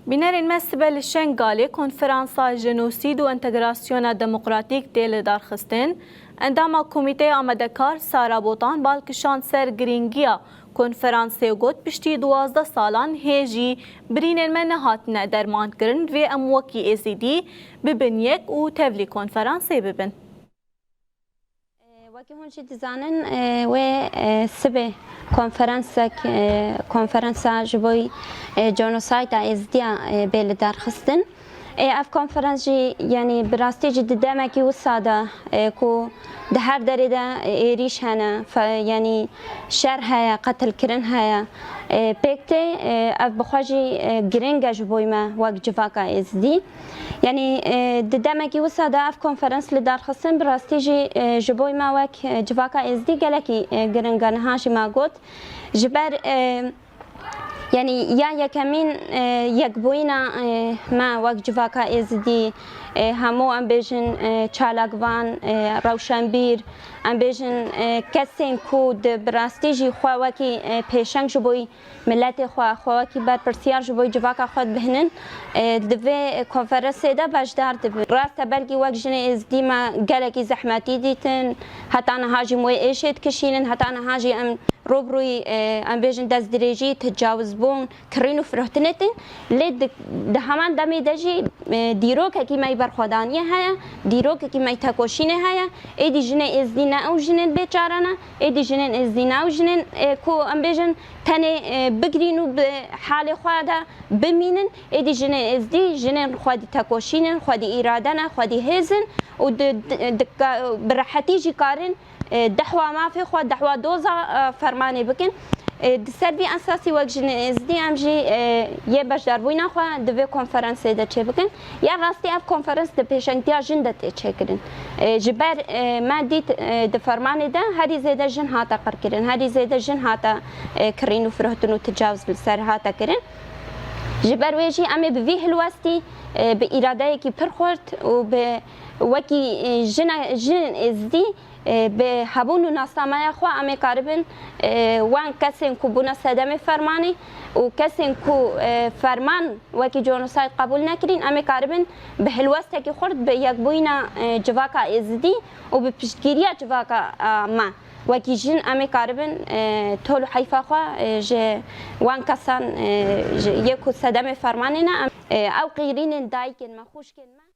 بنرین مسبل شنگالی کنفرانسا جنوسید و انتگراسیون دموکراتیک دیل دارخستن اندام کمیته آمدکار سارا بوتان بالکشان سر گرینگیا کنفرانسی گوت پشتی 12 سالان هیجی برینن من هاتنه درمان کرن و اموکی ایزیدی ببن یک و تبلی کنفرانسی ببن. وکی هنچی دیزانن و سبه کنفرانسا جبوی جنوساید ازدیا بیل درخستن. اف کنفرانس جی یعنی براستی جد دمکی وساده کو ده هر دريده ريش هنا فيعني شر هيا قتل كرن هيا بيكتي اف بخواجي جرينجا جبويما وق جفاكا ازدي يعني ددامكي وسادا اف كونفرنس لدار خصن براستيجي جبويما وق جفاكا ازدي قالكي جرينجا نهاشي ما قلت جبر يعني يا كمين يكبوينا ما وقت جفاكا ازدي همو ام بيجن چالاقوان روشنبير ام بيجن كسين كود براستيجي خواوكي پیشنگ جبوي ملت خواوكي بر پرسيار جبوي جفاكا خود بهنن دوه کنفرنس دا بجدار دبن راست بلگي وقت جن ازدي ما قالكي زحمتي ديتن حتى انا هاجي موي ايشت كشينن حتى انا هاجي ام روبروي ام بيجن داز دريجي تجاوز بون كرينو فرحتنتن لد دهمان دمي دجي ديروك كي ما برخدانيه هيا ديروك كي ما تاكوشينه هيا ايدي جن ازدينا او جنن بيچارنا ايدي جنن ازدينا او جنن كو ام بيجن تاني بگرينو بحال خوادا بمينن ايدي جنن ازدي جنن خودي تاكوشينن خودي ارادنا خودي هزن و براحتي جي كارن دحوا ما في خو دحوا دوزا فرماني بكن سربي اساسي وقت جن ازدي ام جي يه باش دربوينا خو دو کنفرانس ده چه بكن يا راستي اف کنفرانس ده پیشنگتیا جن ده چه كرن جبر ما ديت ده فرماني ده هدي زيده جن هاتا قر كرن هدي زيده جن هاتا كرينو فرهتنو تجاوز بالسر هاتا كرن جبر ويجي امي بفي هلواستي بإرادة كي برخورت و وكي جن ازدي به هبون و ناسنامه خو امی قاربن وان کسین کو بنا صدمه فرمانی و کسین کو فرمان وکی جنوساید قبول نکرین امی قاربن به هلوسته که خورد به یک بوینا جواکا ازدی و به پشتگیری جواکا ما وکی جن امی قاربن طول حیفا خو ج وان کسان یکو صدمه فرمانی نه او غیرین دایکن ما خوش کن ما